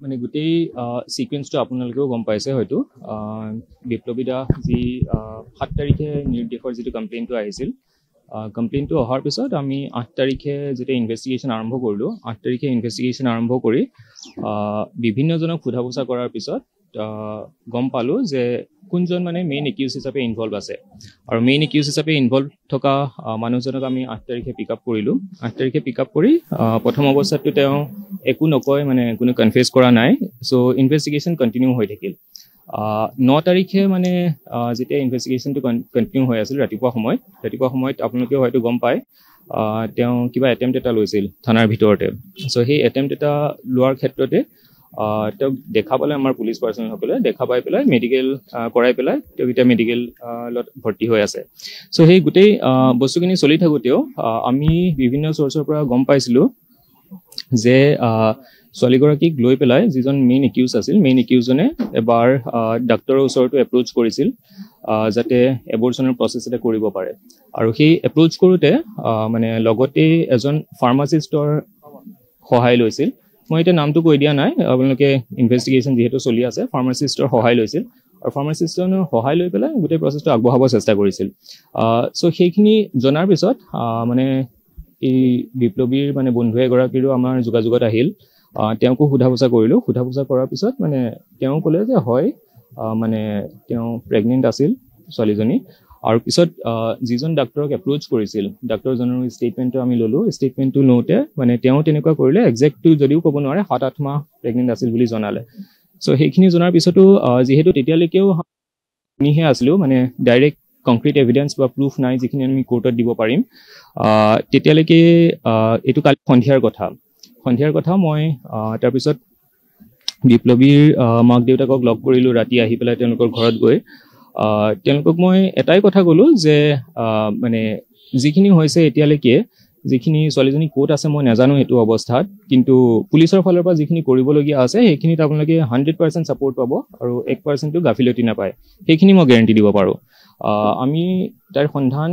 মানে গোটেই সিকুৱেন্সটো আপোনালোকেও গম পাইছে হয়তো বিপ্লৱী দা যি 7 তাৰিখে নিৰ্দেশৰ যিটো কমপ্লেইনটো আহিছিল কমপ্লেইনটো অহাৰ পিছত আমি 8 তাৰিখে যেতিয়া ইনভেষ্টিগেশ্যন আৰম্ভ কৰিলোঁ 8 তাৰিখে ইনভেষ্টিগেশ্যন আৰম্ভ কৰি বিভিন্নজনক সোধা পোছা কৰাৰ পিছত গম পালোঁ যে কোনজন মানে মেইন একিউজ হিচাপে ইনভলভ আছে আৰু মেইন একিউজ হিচাপে ইনভলভ থকা মানুহজনক আমি 8 তাৰিখে পিক আপ কৰিলোঁ 8 তাৰিখে পিক আপ কৰি প্ৰথম অৱস্থাতটো তেওঁ একো নকয় মানে কোনো কনফেছ কৰা নাই চ' ইনভেষ্টিগেশ্যন কণ্টিনিউ হৈ থাকিল 9 তাৰিখে মানে যেতিয়া ইনভেষ্টিগেশ্যনটো কণ্টিনিউ হৈ আছিল ৰাতিপুৱা সময়ত আপোনালোকেও হয়তো গম পায় তেওঁ কিবা এটেম্প্ট এটা লৈছিল থানাৰ ভিতৰতে চ' সেই এটেম্প্ট এটা লোৱাৰ ক্ষেত্ৰতে তেওঁক দেখা পালে আমাৰ পুলিচ পাৰ্চনসকলে দেখা পাই পেলাই মেডিকেল কৰাই পেলাই তেওঁক এতিয়া মেডিকেলত ভৰ্তি হৈ আছে চ' সেই গোটেই বস্তুখিনি চলি থাকোঁতেও আমি বিভিন্ন চ'ৰ্চৰ পৰা গম পাইছিলোঁ যে ছোৱালীগৰাকীক লৈ পেলাই যিজন মেইন একিউজ আছিল মেইন একিউজজনে এবাৰ ডাক্তৰৰ ওচৰতো এপ্ৰ'চ কৰিছিল যাতে এবৰ্চনৰ প্ৰচেছ এটা কৰিব পাৰে আৰু সেই এপ্ৰ'চ কৰোঁতে মানে লগতে এজন ফাৰ্মাচিষ্টৰ সহায় লৈছিল মই এতিয়া নামটো কৈ দিয়া নাই আপোনালোকে ইনভেষ্টিগেশ্যন যিহেতু চলি আছে ফাৰ্মাচিষ্টৰ সহায় লৈছিল আৰু ফাৰ্মাচিষ্টজনৰ সহায় লৈ পেলাই গোটেই প্ৰচেছটো আগবঢ়াব চেষ্টা কৰিছিল চ' সেইখিনি জনাৰ পিছত মানে এই বিপ্লৱীৰ মানে বন্ধু এগৰাকীৰো আমাৰ যোগাযোগত আহিল তেওঁকো সোধা পোছা কৰিলোঁ সোধা পোছা কৰাৰ পিছত মানে তেওঁ ক'লে যে হয় মানে তেওঁ প্ৰেগনেণ্ট আছিল ছোৱালীজনী আৰু পিছত যিজন ডাক্তৰক এপ্ৰ'চ কৰিছিল ডাক্তৰজনৰ ষ্টেটমেণ্টটো আমি ল'লোঁ ষ্টেটমেণ্টটো লওঁতে মানে তেওঁ তেনেকুৱা কৰিলে একজেক্টটো যদিও ক'ব নোৱাৰে 7-8 মাহ প্ৰেগনেণ্ট আছিল বুলি জনালে চ' সেইখিনি জনাৰ পিছতো যিহেতু তেতিয়ালৈকেও আমিহে আছিলোঁ মানে ডাইৰেক্ট কংক্ৰিট এভিডেন্স বা প্ৰুফ নাই যিখিনি আমি কোৰ্টত দিব পাৰিম তেতিয়ালৈকে এইটো কালি সন্ধিয়াৰ কথা মই তাৰপিছত বিপ্লৱীৰ মাক দেউতাকক লগ কৰিলোঁ ৰাতি আহি পেলাই তেওঁলোকৰ ঘৰত গৈ তেওঁলোকক মই এটাই কথা ক'লোঁ যে মানে যিখিনি হৈছে এতিয়ালৈকে যিখিনি ছোৱালীজনী ক'ত আছে মই নাজানো এইটো অৱস্থাত কিন্তু পুলিচৰ ফালৰ পৰা যিখিনি কৰিবলগীয়া আছে সেইখিনিত আপোনালোকে 100% ছাপোৰ্ট পাব আৰু 1%টো গাফিলতি নাপায় সেইখিনি মই গেৰাণ্টি দিব পাৰোঁ আমি তাৰ সন্ধান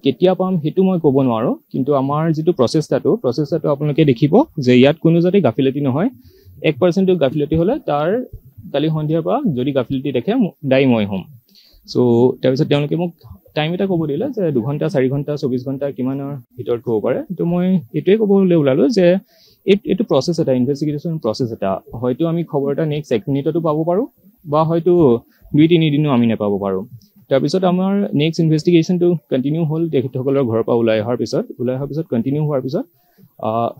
কেতিয়া পাম সেইটো মই ক'ব নোৱাৰোঁ কিন্তু আমাৰ যিটো প্ৰচেষ্টাটো আপোনালোকে দেখিব যে ইয়াত কোনো যাতে গাফিলতি নহয় 1%টো গাফিলতি হ'লে তাৰ কালি সন্ধিয়াৰ পৰা যদি গাফিলতি দেখে দায়ী মই হ'ম চ' তাৰপিছত তেওঁলোকে মোক টাইম এটা ক'ব দিলে যে 2 ঘণ্টা 4 ঘণ্টা 24 ঘণ্টা কিমানৰ ভিতৰত ক'ব পাৰে তো মই এইটোৱে ক'বলৈ ওলালোঁ যে এইটো প্ৰচেছ এটা ইনভেষ্টিগেশ্যন প্ৰচেছ এটা হয়তো আমি খবৰ এটা নেক্সট 1 মিনিটতো পাব পাৰোঁ বা হয়তো 2-3 দিনো আমি নাপাব পাৰোঁ তাৰপিছত আমাৰ নেক্সট ইনভেষ্টিগেশ্যনটো কণ্টিনিউ হ'ল তেখেতসকলৰ ঘৰৰ পৰা ওলাই অহাৰ পিছত কণ্টিনিউ হোৱাৰ পিছত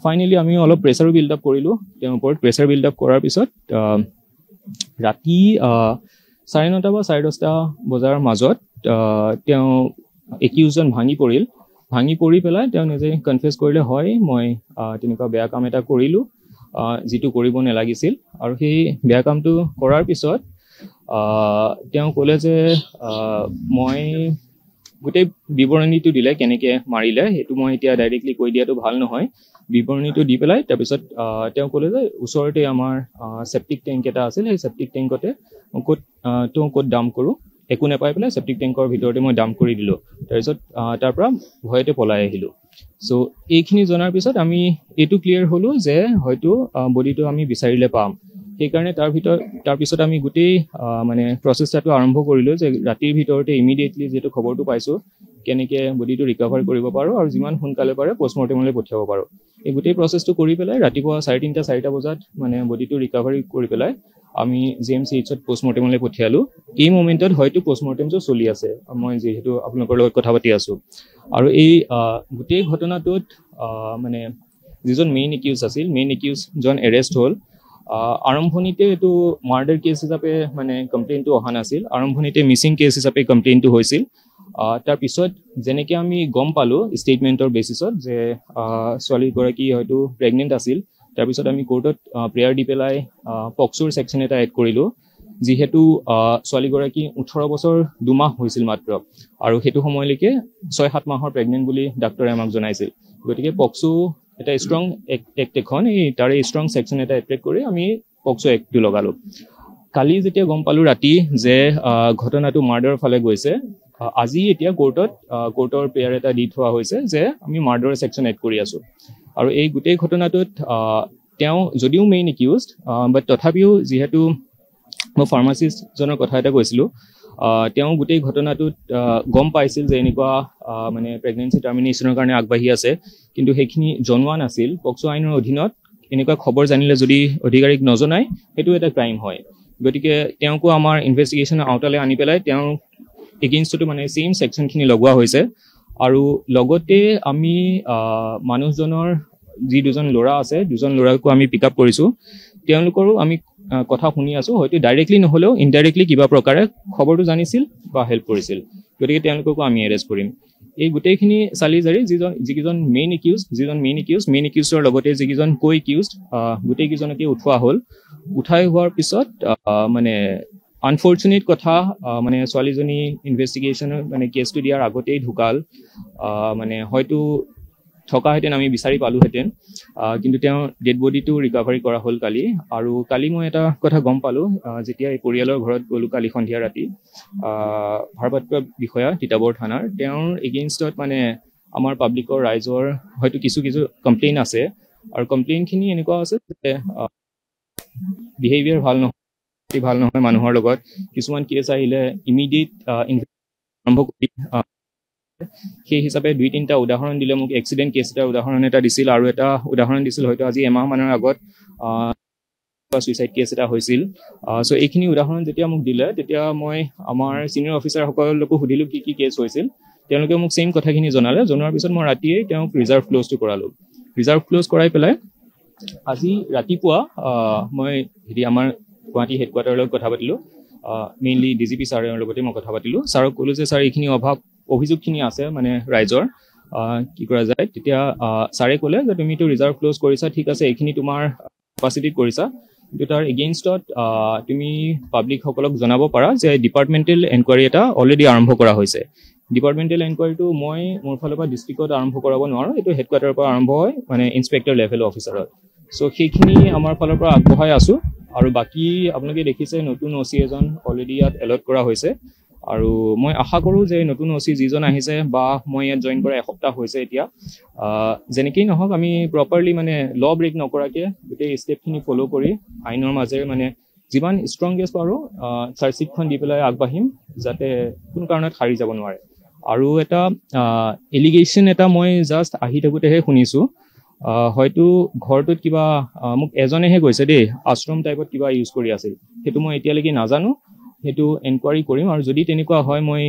ফাইনেলি আমি অলপ প্ৰেছাৰো বিল্ড আপ কৰিলোঁ তেওঁৰ ওপৰত প্ৰেছাৰ বিল্ড আপ কৰাৰ পিছত ৰাতি 9:30 বা 10:30 বজাৰ মাজত তেওঁ একিউজজন ভাঙি পৰি পেলাই তেওঁ নিজে কনফেছ কৰিলে হয় মই তেনেকুৱা বেয়া কাম এটা কৰিলোঁ যিটো কৰিব নালাগিছিল আৰু সেই বেয়া কামটো কৰাৰ পিছত তেওঁ ক'লে যে মই গোটেই বিৱৰণীটো দিলে কেনেকৈ মাৰিলে সেইটো মই এতিয়া ডাইৰেক্টলি কৈ দিয়াটো ভাল নহয় বিৱৰণীটো দি পেলাই তাৰপিছত তেওঁ ক'লে যে ওচৰতে আমাৰ চেপ্টিক টেংক এটা আছিল সেই চেপ্টিক টেংকতে ক'ত ডাম্প কৰোঁ একো নাপাই পেলাই চেপ্টিক টেংকৰ ভিতৰতে মই ডাম্প কৰি দিলোঁ তাৰপিছত তাৰ পৰা ভয়তে পলাই আহিলোঁ চ' এইখিনি জনাৰ পিছত আমি এইটো ক্লিয়াৰ হ'লোঁ যে হয়তো বডিটো আমি বিচাৰিলে পাম সেইকাৰণে তাৰপিছত আমি গোটেই মানে প্ৰচেষ্টাটো আৰম্ভ কৰিলোঁ যে ৰাতিৰ ভিতৰতে ইমিডিয়েটলি যিহেতু খবৰটো পাইছোঁ কেনেকৈ বডিটো ৰিকভাৰ কৰিব পাৰোঁ আৰু যিমান সোনকালে পাৰে পষ্টমৰ্টেমলৈ পঠিয়াব পাৰোঁ এই গোটেই প্ৰচেছটো কৰি পেলাই ৰাতিপুৱা 3:30-4 বজাত মানে বডিটো ৰিকভাৰী কৰি পেলাই আমি JMCHত পষ্টমৰ্টেমলৈ পঠিয়ালোঁ এই মোমেণ্টত হয়তো পষ্টমৰ্টেমটো চলি আছে মই যিহেতু আপোনালোকৰ লগত কথা পাতি আছোঁ আৰু এই গোটেই ঘটনাটোত মানে যিজন মেইন একিউজজন এৰেষ্ট হ'ল আৰম্ভণিতে এইটো মাৰ্ডাৰ কেছ হিচাপে মানে কমপ্লেইনটো অহা নাছিল আৰম্ভণিতে মিচিং কেছ হিচাপে কমপ্লেইনটো হৈছিল তাৰপিছত যেনেকৈ আমি গম পালোঁ ষ্টেটমেণ্টৰ বেচিছত যে ছোৱালীগৰাকী হয়তো প্ৰেগনেণ্ট আছিল তাৰপিছত আমি কোৰ্টত প্ৰেয়াৰ দি পেলাই পক্সোৰ ছেকশ্যন এটা এড কৰিলোঁ যিহেতু ছোৱালীগৰাকী 18 বছৰ 2 মাহ হৈছিল মাত্ৰ আৰু সেইটো সময়লৈকে 6-7 মাহৰ প্ৰেগনেণ্ট বুলি ডাক্তৰে আমাক জনাইছিল গতিকে পক্সো এটা ষ্ট্ৰং এক্ট এখন তাৰে ষ্ট্ৰং ছেকশ্যন এটা এট্ৰেক্ট কৰি আমি পক্সো এক্টটো লগালোঁ কালি যেতিয়া গম পালোঁ ৰাতি যে ঘটনাটো মাৰ্ডাৰৰ ফালে গৈছে আজি এতিয়া কোৰ্টৰ প্ৰেয়াৰ এটা দি থোৱা হৈছে যে আমি মাৰ্ডাৰৰ ছেকশ্যন এড কৰি আছোঁ আৰু এই গোটেই ঘটনাটোত তেওঁ যদিও মেইন একিউজড বাট তথাপিও যিহেতু মই ফাৰ্মাচিষ্টজনৰ কথা এটা কৈছিলোঁ তেওঁ গোটেই ঘটনাটোত গম পাইছিল যে এনেকুৱা মানে প্ৰেগনেঞ্চি টাৰ্মিনেশ্যনৰ কাৰণে আগবাঢ়ি আছে কিন্তু সেইখিনি জনোৱা নাছিল পক্সো আইনৰ অধীনত এনেকুৱা খবৰ জানিলে যদি অধিকাৰীক নজনায় সেইটো এটা ক্ৰাইম হয় গতিকে তেওঁকো আমাৰ ইনভেষ্টিগেশ্যনৰ আওতালৈ আনি পেলাই তেওঁৰ এগেইনষ্টতো মানে ছেইম ছেকশ্যনখিনি লগোৱা হৈছে আৰু লগতে আমি মানুহজনৰ যি দুজন ল'ৰা আছে দুজন ল'ৰাকো আমি পিক আপ কৰিছোঁ তেওঁলোকৰো আমি কথা শুনি আছোঁ হয়তো ডাইৰেক্টলি নহ'লেও ইনডাইৰেক্টলি কিবা প্ৰকাৰে খবৰটো জানিছিল বা হেল্প কৰিছিল গতিকে তেওঁলোককো আমি এৰেষ্ট কৰিম এই গোটেইখিনি চালি জাৰি যিকেইজন মেইন একিউজৰ লগতে যিকেইজন কো একিউজড গোটেইকেইজনকে উঠোৱা হ'ল উঠাই হোৱাৰ পিছত মানে আনফৰ্চুনেট কথা মানে ছোৱালীজনী ইনভেষ্টিগেশ্যনৰ মানে কেছটো দিয়াৰ আগতেই ঢুকাল মানে হয়তো থকাহেঁতেন আমি বিচাৰি পালোহেঁতেন কিন্তু তেওঁ ডেড বডিটো ৰিকভাৰী কৰা হ'ল কালি আৰু কালি মই এটা কথা গম পালোঁ যেতিয়া এই পৰিয়ালৰ ঘৰত গ'লোঁ কালি সন্ধিয়া ৰাতি ভাৰপ্ৰাপ্ত বিষয়া তিতাবৰ থানাৰ তেওঁৰ এগেইনষ্টত মানে আমাৰ পাব্লিকৰ ৰাইজৰ হয়তো কিছু কমপ্লেইন আছে আৰু কমপ্লেইনখিনি এনেকুৱা আছে যে বিহেভিয়াৰ ভাল নহয় মানুহৰ লগত কিছুমান কেছ আহিলে ইমিডিয়েট আৰম্ভ কৰি সেই হিচাপে 2-3টা উদাহৰণ দিলে মোক এক্সিডেণ্ট কেছ এটাৰ উদাহৰণ এটা দিছিল আৰু এটা উদাহৰণ দিছিল হয়তো আজি এমাহমানৰ আগত ছুইচাইড কেছ এটা হৈছিল চ' এইখিনি উদাহৰণ যেতিয়া মোক দিলে তেতিয়া মই আমাৰ ছিনিয়ৰ অফিচাৰসকলকো সুধিলোঁ কি কেছ হৈছিল তেওঁলোকে মোক ছেইম কথাখিনি জনোৱাৰ পিছত মই ৰাতিয়েই তেওঁক ৰিজাৰ্ভ ক্ল'জটো কৰালোঁ ৰিজাৰ্ভ ক্ল'জ কৰাই পেলাই আজি ৰাতিপুৱা মই আমাৰ গুৱাহাটী হেডকোৱাৰ্টাৰৰ লগত কথা পাতিলোঁ মেইনলি DGP ছাৰৰ লগতে মই কথা পাতিলোঁ ছাৰক ক'লোঁ যে ছাৰ এইখিনি অভিযোগখিনি আছে মানে ৰাইজৰ কি কৰা যায় তেতিয়া ছাৰে ক'লে যে তুমিতো ৰিজাৰ্ভ ক্ল'জ কৰিছা ঠিক আছে এইখিনি তোমাৰ কেপাচিটিত কৰিছা কিন্তু তাৰ এগেইনষ্টত তুমি পাব্লিকসকলক জনাব পাৰা যে ডিপাৰ্টমেণ্টেল এনকুৱাৰী এটা অলৰেডি আৰম্ভ কৰা হৈছে ডিপাৰ্টমেণ্টেল এনকুৱাৰীটো মই মোৰ ফালৰ পৰা ডিষ্ট্ৰিক্টত আৰম্ভ কৰাব নোৱাৰোঁ এইটো হেডকোৱাৰ্টাৰৰ পৰা আৰম্ভ হয় মানে ইনস্পেক্টৰ লেভেল অফিচাৰত চ' সেইখিনি আমাৰ ফালৰ পৰা আগবঢ়াই আছোঁ আৰু বাকী আপোনালোকে দেখিছে নতুন OC এজন অলৰেডি ইয়াত এলট কৰা হৈছে আৰু মই আশা কৰোঁ যে নতুন OC যিজন আহিছে বা মই ইয়াত জইন কৰা এসপ্তাহ হৈছে এতিয়া যেনেকেই নহওক আমি প্ৰপাৰলি মানে ল ব্ৰেক নকৰাকৈ গোটেই ষ্টেপখিনি ফ'ল' কৰি আইনৰ মাজেৰে মানে যিমান ষ্ট্ৰংগেষ্ট পাৰোঁ চাৰ্জশ্বিটখন দি পেলাই আগবাঢ়িম যাতে কোনো কাৰণত হাৰি যাব নোৱাৰে আৰু এটা এলিগেশ্যন এটা মই জাষ্ট আহি থাকোঁতেহে শুনিছোঁ হয়তো ঘৰটোত কিবা মোক এজনেহে কৈছে দেই আশ্ৰম টাইপত কিবা ইউজ কৰি আছিল সেইটো মই এতিয়ালৈকে নাজানো সেইটো এনকুৱাৰী কৰিম আৰু যদি তেনেকুৱা হয় মই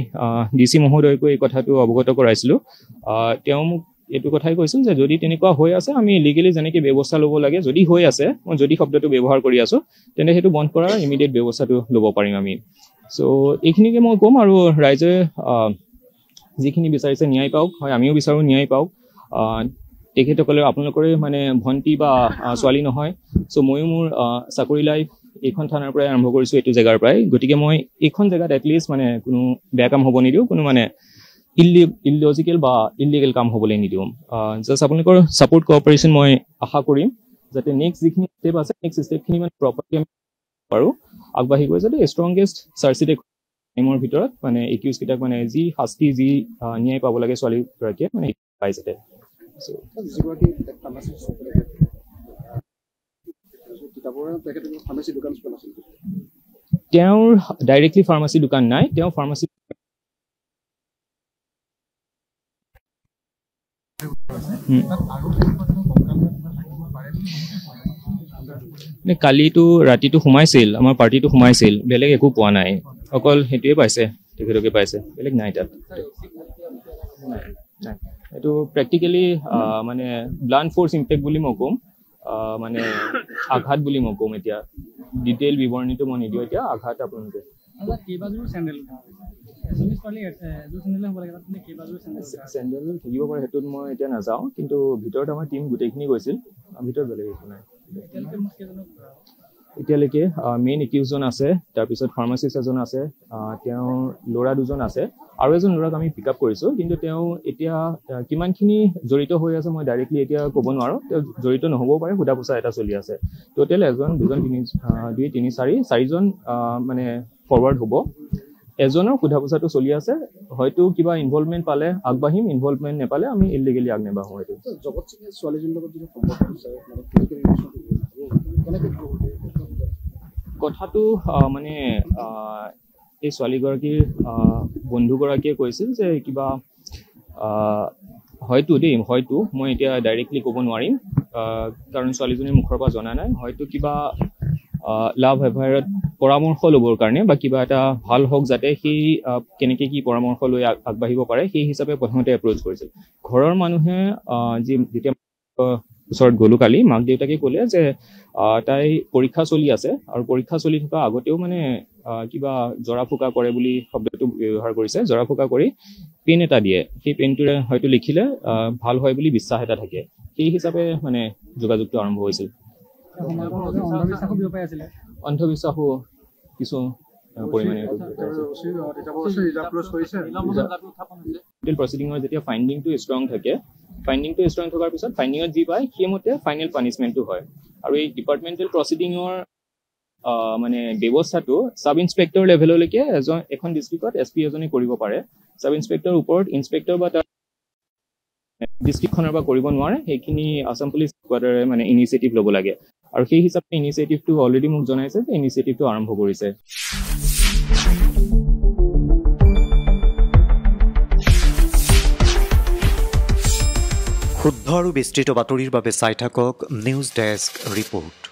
DC মহোদয়কো এই কথাটো অৱগত কৰাইছিলোঁ তেওঁ মোক এইটো কথাই কৈছিল যে যদি তেনেকুৱা হৈ আছে আমি লিগেলি যেনেকৈ ব্যৱস্থা ল'ব লাগে যদি হৈ আছে মই যদি শব্দটো ব্যৱহাৰ কৰি আছোঁ তেন্তে সেইটো বন্ধ কৰাৰ ইমিডিয়েট ব্যৱস্থাটো ল'ব পাৰিম আমি চ' এইখিনিকে মই ক'ম আৰু ৰাইজে যিখিনি বিচাৰিছে ন্যায় পাওক হয় আমিও বিচাৰোঁ ন্যায় পাওক তেখেতসকলে আপোনালোকৰে মানে ভণ্টি বা ছোৱালী নহয় চ' ময়ো মোৰ চাকৰি লাইফ এইখন থানাৰ পৰাই আৰম্ভ কৰিছোঁ এইটো জেগাৰ পৰাই গতিকে মই এইখন জেগাত এটলিষ্ট মানে কোনো বেয়া কাম হ'ব নিদিওঁ কোনো মানে ইলজিকেল বা ইলিগেল কাম হ'বলৈ নিদিওঁ জাষ্ট আপোনালোকৰ ছাপোৰ্ট কোঅপাৰেশ্যন মই আশা কৰিম যাতে নেক্সট যিখিনি ষ্টেপ আছে নেক্সট ষ্টেপখিনি মানে প্ৰপাৰলি আমি পাৰোঁ আগবাঢ়ি গৈ যাতে ষ্ট্ৰংগেষ্ট চাৰ্জশ্বিট টাইমৰ ভিতৰত মানে একিউজকেইটাক মানে যি শাস্তি যি ন্যায় পাব লাগে ছোৱালীগৰাকীয়ে মানে পাই যাতে তেওঁৰ ডাইৰেক্টলি ফাৰ্মাচী দোকান নাই তেওঁ ফাৰ্মাচী কালিতো ৰাতিটো সোমাইছিল আমাৰ পাৰ্টিটো সোমাইছিল বেলেগ একো পোৱা নাই অকল সেইটোৱে পাইছে তেখেতকে পাইছে বেলেগ নাই তাত এইটো প্ৰেক্টিকেলি মানে ব্লাণ্ট ফ'ৰ্চ ইম্পেক্ট বুলি মই ক'ম মানে আঘাত বুলি মই ক'ম এতিয়া ডিটেইল বিৱৰণীটো মই নিদিওঁ এতিয়া আঘাত আপোনালোকে চেণ্ডেল থাকিব পাৰে সেইটোত মই এতিয়া নাযাওঁ কিন্তু ভিতৰত আমাৰ টীম গোটেইখিনি গৈছিল ভিতৰত বেলেগ একো নাই এতিয়ালৈকে মেইন একিউজজন আছে তাৰপিছত ফাৰ্মাচিষ্ট এজন আছে তেওঁৰ ল'ৰা দুজন আছে আৰু এজন ল'ৰাক আমি পিক আপ কৰিছোঁ কিন্তু তেওঁ এতিয়া কিমানখিনি জড়িত হৈ আছে মই ডাইৰেক্টলি এতিয়া ক'ব নোৱাৰোঁ তেওঁ জড়িত নহ'বও পাৰে সোধা পোছা এটা চলি আছে টোটেল এজন দুজন দুই তিনি চাৰিজন মানে ফৰৱাৰ্ড হ'ব এজনৰ সোধা পোছাটো চলি আছে হয়তো কিবা ইনভলভমেণ্ট পালে আগবাঢ়িম ইনভলভমেণ্ট নাপালে আমি ইলিগেলি আগ নেবাঢ়োঁ এইটো কথাটো মানে এই ছোৱালীগৰাকীৰ বন্ধুগৰাকীয়ে কৈছিল যে কিবা হয়তো মই এতিয়া ডাইৰেক্টলি ক'ব নোৱাৰিম কাৰণ ছোৱালীজনীৰ মুখৰ পৰা জনা নাই হয়তো কিবা লাভ এফেয়াৰত পৰামৰ্শ ল'বৰ কাৰণে বা কিবা এটা ভাল হওক যাতে সেই কেনেকৈ কি পৰামৰ্শ লৈ আগবাঢ়িব পাৰে সেই হিচাপে প্ৰথমতে এপ্ৰ'চ কৰিছিল ঘৰৰ মানুহে যেতিয়া ওচৰত গ'লো কালি মাক দেউতাকে ক'লে যে তাই পৰীক্ষা চলি আছে আৰু পৰীক্ষা চলি থকা আগতেও মানে কিবা জৰা ফুকা কৰে বুলি শব্দটো ব্যৱহাৰ কৰিছে জৰা ফুকা কৰি পেন এটা দিয়ে সেই পেনটোৰে হয়তো লিখিলে ভাল হয় বুলি বিশ্বাস এটা থাকে সেই হিচাপে মানে যোগাযোগটো আৰম্ভ হৈছিল অন্ধবিশ্বাসো কিছু পৰিমাণে প্ৰচিডিঙৰ যেতিয়া ফাইণ্ডিংটো ষ্ট্ৰং থাকে ফাইণ্ডিংটো ষ্ট্ৰং থকাৰ পিছত ফাইণ্ডিঙত যি পায় সেইমতে ফাইনেল পানিছমেণ্টটো হয় আৰু এই ডিপাৰ্টমেণ্টেল প্ৰচিডিঙৰ মানে ব্যৱস্থাটো সাব ইন্সপেক্টৰ লেভেললৈকে এখন ডিষ্ট্ৰিক্টত SP এজনে কৰিব পাৰে সাব ইন্সপেক্টৰ ওপৰত ইন্সপেক্টৰ বা ডিষ্ট্ৰিক্টখনৰ পৰা কৰিব নোৱাৰে সেইখিনি আসাম পুলিচ কোৱাৰ্টাৰে মানে ইনিচিয়েটিভ ল'ব লাগে আৰু সেই হিচাপে ইনিচিয়েটিভটো অলৰেডি মোক জনাইছে যে ইনিচিয়েটিভটো আৰম্ভ কৰিছে শুদ্ধ আৰু বিস্তৃত বাতৰিৰ বাবে চাই থাকক নিউজ ডেস্ক ৰিপোৰ্ট।